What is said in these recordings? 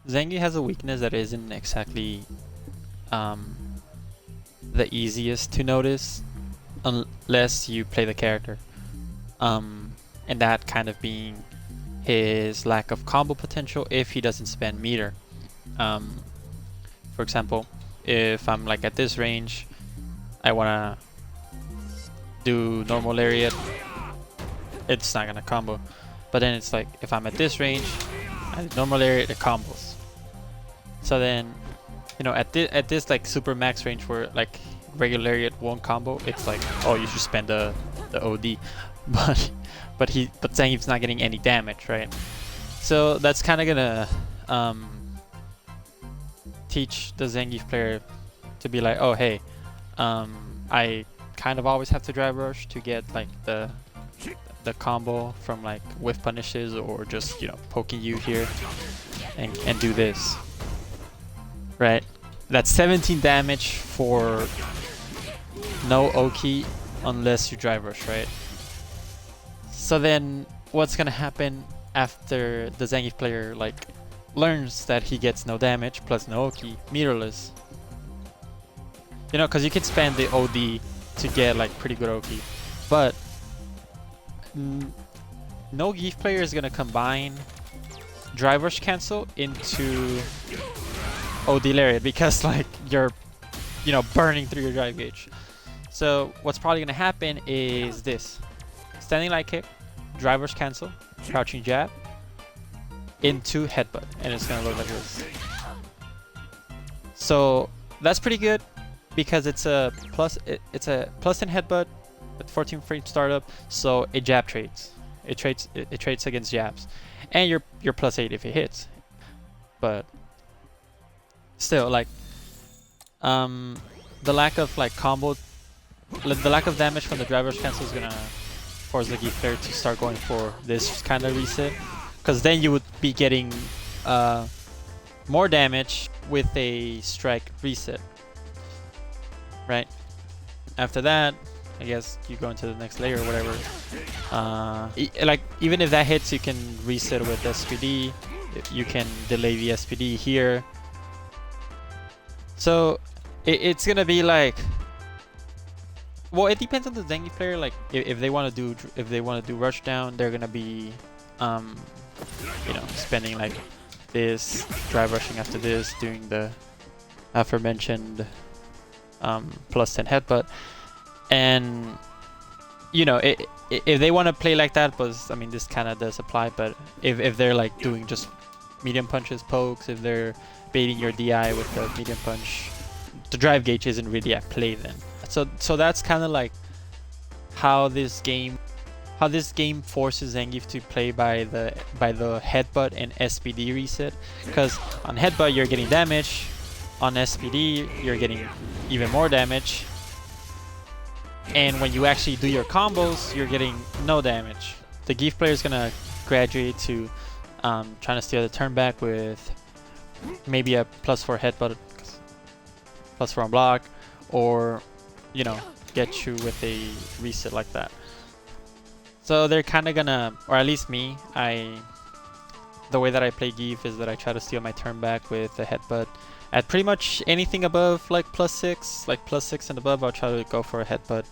Zangief has a weakness that isn't exactly um, the easiest to notice unless you play the character. And that kind of being his lack of combo potential if he doesn't spend meter. Um, for example, if I'm like at this range, I wanna do normal lariat, it's not gonna combo. But then it's like if I'm at this range, I do normal lariat, it combos. So then, you know, at this like super max range where like regular lariat won't combo, it's like, oh, you should spend the OD, but Zangief's not getting any damage, right? So that's kind of gonna teach the Zangief player to be like, oh hey, I kind of always have to drive rush to get like the combo from like whiff punishes or just, you know, poking you here and do this, right? That's 17 damage for no Oki unless you drive rush, right? So then what's gonna happen after the Zangief player like learns that he gets no damage plus no Oki, meterless? You know, because you can spend the OD to get like pretty good Oki, but no Geef player is gonna combine drive rush cancel into OD lariat because like you're, you know, burning through your drive gauge. So what's probably gonna happen is this: standing light kick, drive rush cancel, crouching jab into headbutt, and it's gonna look like this. So that's pretty good because it's a plus. It's a plus 10 headbutt with 14 frame startup, so it jab trades. It trades against jabs, and you're plus 8 if it hits. But still, like, the lack of like combo, the lack of damage from the drive rush cancel is gonna force the Geef player to start going for this kind of reset, because then you would be getting more damage with a strike reset, right? After that, I guess you go into the next layer or whatever. Like even if that hits, you can reset with SPD. You can delay the SPD here. So it's gonna be like, well, it depends on the Zangief player. Like if they want to do rush down, they're gonna be, you know, spending like this, drive rushing after this, doing the aforementioned plus 10 headbutt. And you know, if they want to play like that, but I mean this kind of does apply, but if they're like doing just medium punches, pokes, if they're baiting your DI with the medium punch, the drive gauge isn't really at play then. So that's kind of like how this game forces Zangief to play by the headbutt and SPD reset, because on headbutt you're getting damage, on SPD you're getting even more damage, and when you actually do your combos, you're getting no damage. The Geef player is gonna graduate to trying to steal the turn back with maybe a +4 headbutt, +4 on block, or, you know, get you with a reset like that. So they're kind of gonna, or at least me, the way that I play Geef is that I try to steal my turn back with a headbutt. At pretty much anything above like +6, like +6 and above, I'll try to go for a headbutt.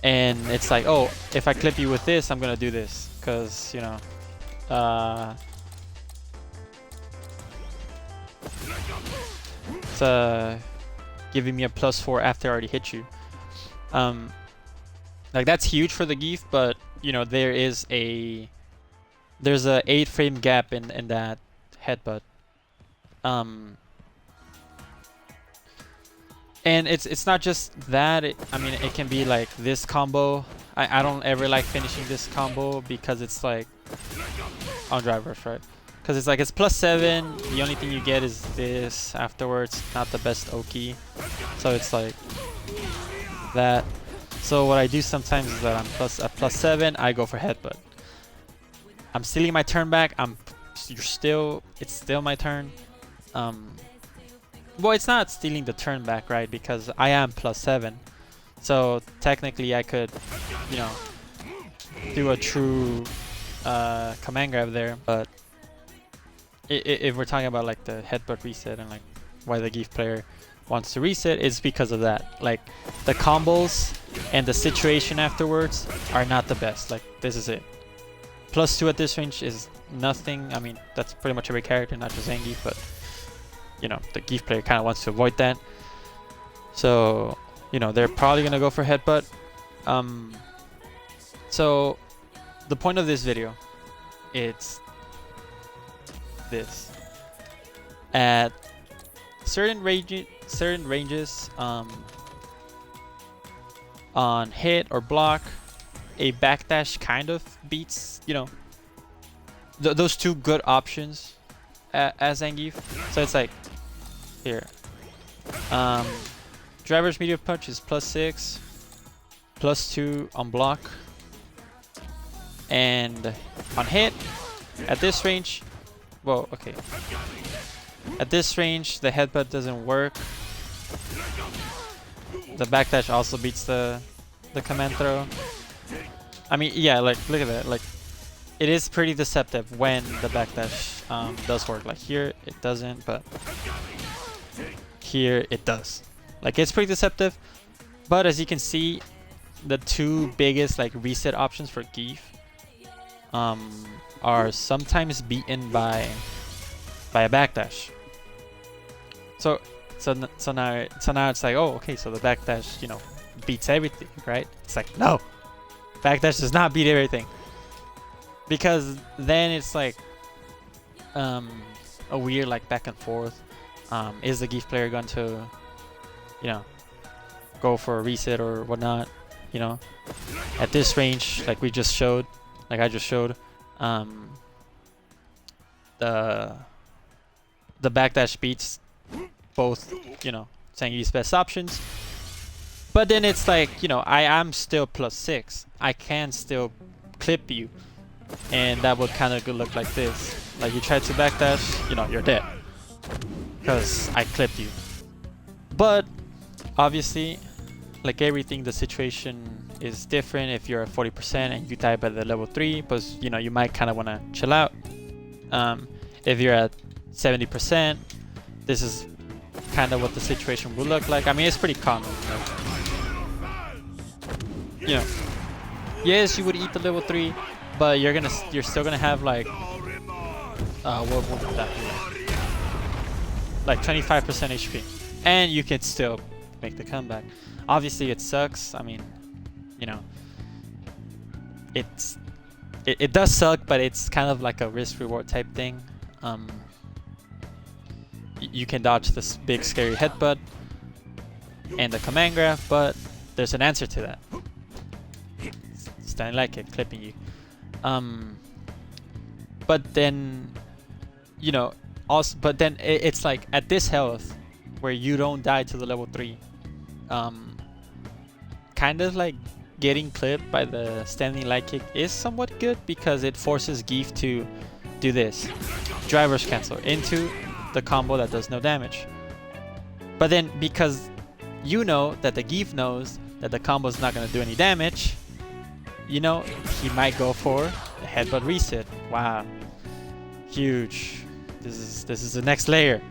And it's like, oh, if I clip you with this, I'm gonna do this, because, you know, it's giving me a +4 after I already hit you. Like that's huge for the Geef, but you know, there's a 8 frame gap in that headbutt. And it's not just that. I mean, it can be like this combo. I don't ever like finishing this combo because it's like on drive rush, right? Because it's like it's +7. The only thing you get is this afterwards. Not the best Oki. So it's like that. So what I do sometimes is that I'm at +7. I go for headbutt. I'm stealing my turn back. It's still my turn. Well, it's not stealing the turn back, right? Because I am +7. So technically I could, you know, do a true command grab there, but if we're talking about like the headbutt reset and like why the Geef player wants to reset, is because of that. Like the combos and the situation afterwards are not the best. Like this is it. +2 at this range is nothing. I mean, that's pretty much every character, not just Zangief, but you know, the Geef player kind of wants to avoid that. So, you know, they're probably gonna go for headbutt. So the point of this video, it's this. At certain ranges, on hit or block, a backdash kind of beats, you know, those two good options as Zangief. So it's like here, driver's medium punch is +6, +2 on block, and on hit at this range, well, okay, at this range the headbutt doesn't work. The backdash also beats the command throw. I mean, yeah, like look at that. Like it is pretty deceptive when the backdash does work. Like here it doesn't, but here it does. Like it's pretty deceptive. But as you can see, the two biggest like reset options for Geef are sometimes beaten by a backdash. So now it's like, oh, okay, so the backdash, you know, beats everything, right? It's like, no, backdash does not beat everything, because then it's like a weird like back and forth. Is the Geef player going to, you know, go for a reset or whatnot? You know, at this range, like we just showed, like I just showed, the backdash beats both, you know, Zangief's best options. But then it's like, you know, I am still +6. I can still clip you, and that would kind of look like this. Like you try to backdash, you know, you're dead because I clipped you. But obviously, like everything, the situation is different. If you're at 40% and you die by the level 3, but you know, you might kind of want to chill out. If you're at 70%, this is kind of what the situation will look like. I mean, it's pretty common. Like, you know, yes, you would eat the level 3, but you're still gonna have like what would that be? Like 25% HP, and you can still make the comeback. Obviously, it sucks. I mean, you know, it does suck, but it's kind of like a risk-reward type thing. You can dodge this big scary headbutt and the command grab, but there's an answer to that. Standing like it, clipping you. But then, you know, also, but then it's like at this health where you don't die to the level 3, kind of like getting clipped by the standing light kick is somewhat good, because it forces Geef to do this driver's cancel into the combo that does no damage. But then because you know that the Geef knows that the combo is not going to do any damage, you know, he might go for a headbutt reset. Wow, huge. This is the next layer.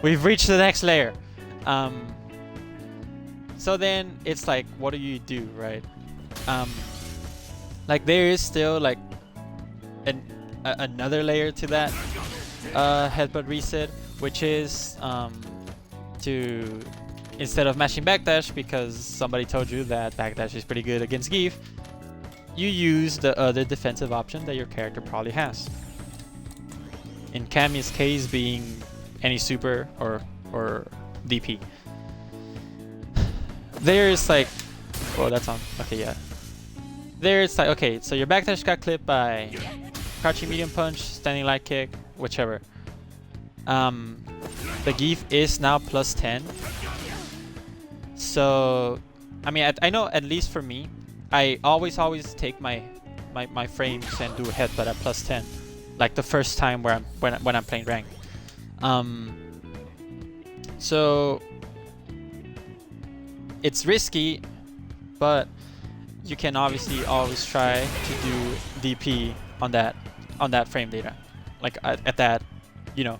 We've reached the next layer. So then it's like, what do you do, right? Like there is still like another layer to that headbutt reset, which is to, instead of mashing backdash because somebody told you that backdash is pretty good against Geef, you use the other defensive option that your character probably has. In Cammy's case, being any super or DP. There's like, oh, that's on. Okay, yeah. There's like, okay, so your backdash got clipped by crouching medium punch, standing light kick, whichever. The Geef is now +10. So, I mean, I know at least for me, I always take my frames and do a headbutt at +10, like the first time where when I'm playing ranked. So it's risky, but you can obviously always try to do DP on that frame data. like at that, you know,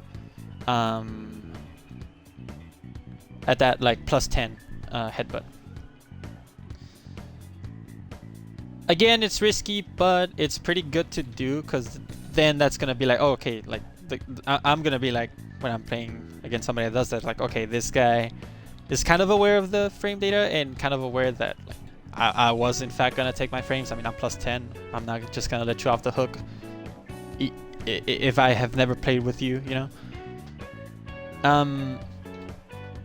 at that like plus 10 headbutt. Again, it's risky, but it's pretty good to do, because then that's gonna be like, oh, okay, like I'm gonna be like, when I'm playing against somebody that does that, like, okay, this guy is kind of aware of the frame data and kind of aware that like, I was in fact gonna take my frames. I mean, I'm plus 10. I'm not just gonna let you off the hook if I have never played with you, you know.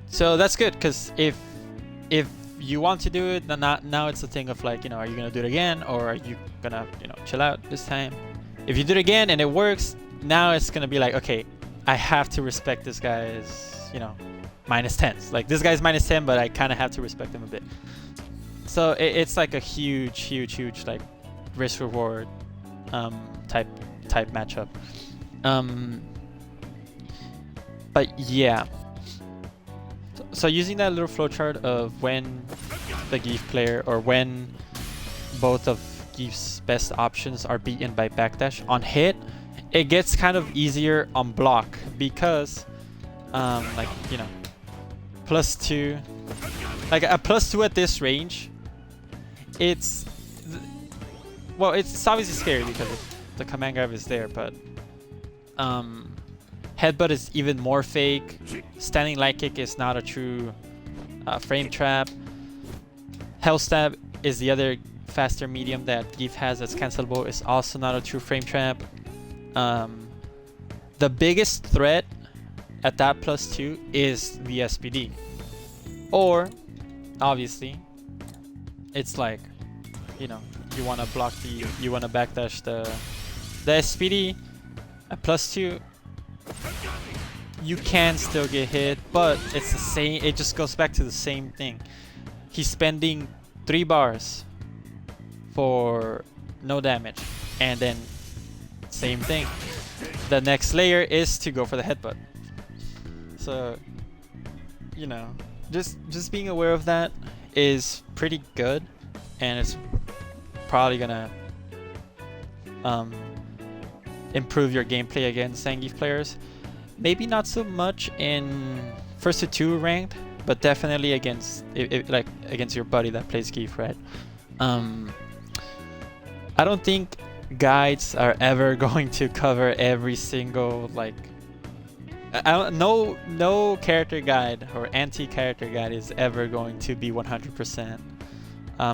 So that's good, because if you want to do it, then now it's a thing of like, you know, are you gonna do it again, or are you gonna, you know, chill out this time? If you do it again and it works, now it's gonna be like, okay, I have to respect this guy's, you know, minus 10s. Like, this guy's minus 10, but I kind of have to respect him a bit. So it's like a huge like risk reward type matchup. But yeah. So using that little flowchart of when the Zangief player, or when both of Zangief's best options are beaten by backdash on hit, it gets kind of easier on block, because like, you know, +2, like a +2 at this range, it's obviously scary because the command grab is there, but headbutt is even more fake. Standing light kick is not a true frame trap. Hell stab is the other faster medium that Zangief has that's cancelable, is also not a true frame trap. The biggest threat at that +2 is the SPD, or obviously it's like, you know, you want to block you want to backdash the SPD at +2. You can still get hit, but it's the same. It just goes back to the same thing. He's spending 3 bars for no damage, and then same thing. The next layer is to go for the headbutt. So, you know, just being aware of that is pretty good, and it's probably gonna improve your gameplay against Zangief players. Maybe not so much in first to 2 ranked, but definitely against like against your buddy that plays Zangief, right? I don't think guides are ever going to cover every single, like, no character guide or anti-character guide is ever going to be 100%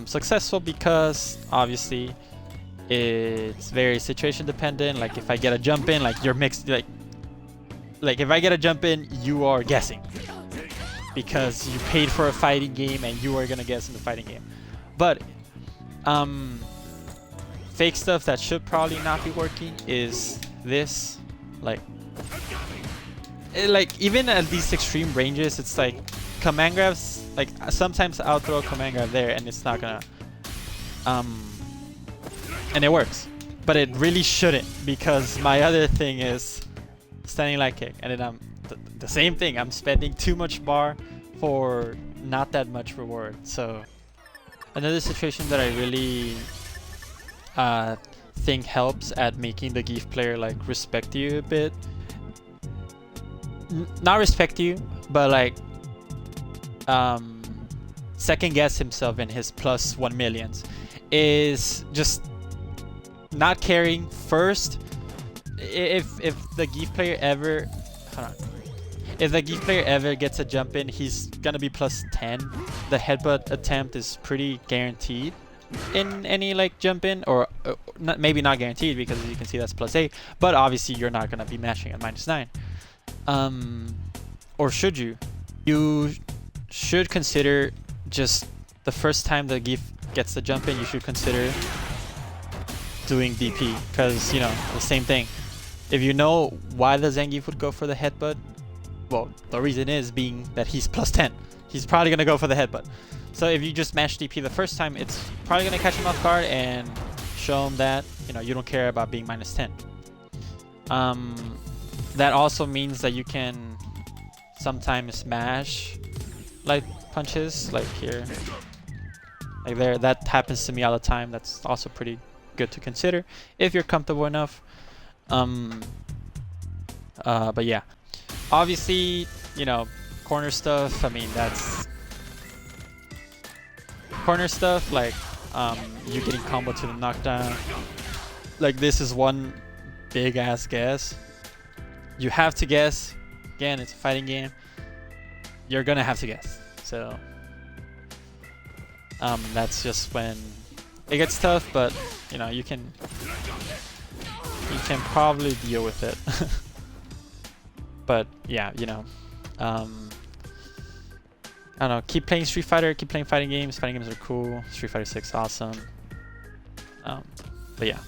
successful, because obviously it's very situation dependent. Like, if I get a jump in, like, you're mixed, like if I get a jump in, you are guessing because you paid for a fighting game and you are gonna guess in the fighting game. But fake stuff that should probably not be working is this, like even at these extreme ranges, it's like command grabs, like sometimes I'll throw a command grab there and it's not gonna and it works, but it really shouldn't, because my other thing is standing light kick, and then I'm the same thing, I'm spending too much bar for not that much reward. So another situation that I really think helps at making the Zangief player like respect you a bit, not respect you, but like second guess himself in his +1 millions, is just not caring first. If the Zangief player ever, if the Zangief player ever gets a jump in, he's gonna be +10. The headbutt attempt is pretty guaranteed in any like jump in, or maybe not guaranteed, because as you can see that's +8, but obviously you're not gonna be matching at -9. Or should you? You should consider, just the first time the Zangief gets the jump in, you should consider doing DP, because, you know, the same thing. If you know why the Zangief would go for the headbutt, well, the reason is being that he's +10. He's probably gonna go for the headbutt. So if you just match DP the first time, it's probably gonna catch him off guard and show him that, you know, you don't care about being -10. That also means that you can sometimes smash light punches, like here, like there. That happens to me all the time. That's also pretty good to consider if you're comfortable enough. But yeah, obviously, you know, corner stuff. I mean, that's corner stuff. Like, you getting combo to the knockdown. Like, this is one big ass guess. You have to guess. Again, it's a fighting game. You're gonna have to guess. So, that's just when it gets tough. But you know, you can probably deal with it. But yeah, you know, I don't know. Keep playing Street Fighter. Keep playing fighting games. Fighting games are cool. Street Fighter 6, awesome. But yeah.